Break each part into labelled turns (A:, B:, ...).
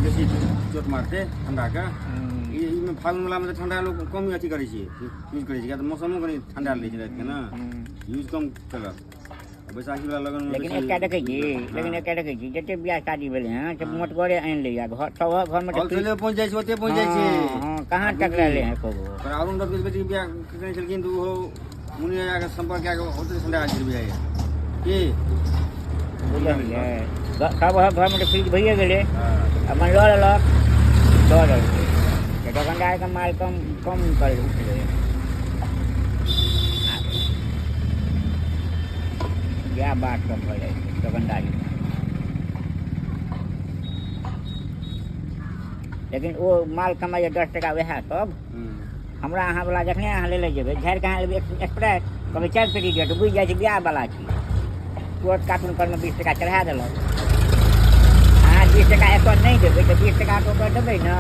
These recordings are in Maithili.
A: बेसी चोट मारते ठंडा का में फागुन वाला में ठंडा लोग कम ही अथी करे यूज करे क्या तो मौसमो कनी ठंडा रहे रात के ना यूज कम चलत बैसाखी वाला लगन में
B: लेकिन एकटा देखे छी जते बियाह शादी भेले हैं सब मोटगरे आन ले या घर सब घर में
A: होलसेल पहुंच जाय छै ओते पहुंच जाय छै
B: हां कहां तक रहले हैं को
A: पर अरुण दत्त के बेटी बियाह करने छलखिन तो वो मुनिया के संपर्क के होते ठंडा आ बियाह की
B: बुझलिए सब घर में फ्रिज भइए गेले अपन लड़ लक दौड़ के दुकानदार का माल कम कर उठले क्या बात कम हो जाए दुकानदारी लेकिन वो माल कमाइए 10 टका वह सब हमरा अहाँ वाला जखने अहाँ ले जेबै झाड़ि कहाँ लेबै एक्सप्रेस कभी 4 पेटी दिअ तो बुझि जाइ छै बियाह वाला छी तुरंत कार्टून पर में 20 टका चढ़ा देलक अहाँ 20 टका एकर नहीं देबै तो 20 टका तो ओकर देबै ना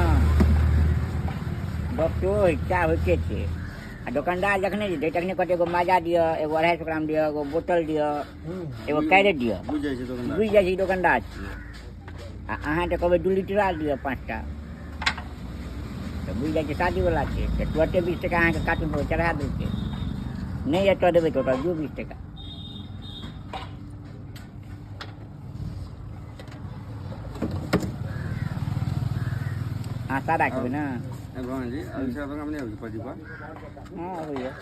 B: डॉक्टर क्या होइते छै आ दुकानदार जखने जेतै तखने कहतै एगो माजा दिअ एगो 250 ग्राम दिअ एगो बोतल दिअ एगो कैरेट दिअ
A: बुझि जाइ छै
B: दुकानदार छियै आ अहाँ तऽ कहबै 2 लीटर दिअ 5टा तऽ बुझि जाइ छै शादीवला छै तऽ तुरते 20 टका अहाँके कार्टून पर चढ़ा देलकै नहीं एतऽ देबै तऽ ओतऽ दियौ 20 टका हाँ सादा खेबै ना
A: भगवान जी अब से अपने पति पर
B: हाँ भैया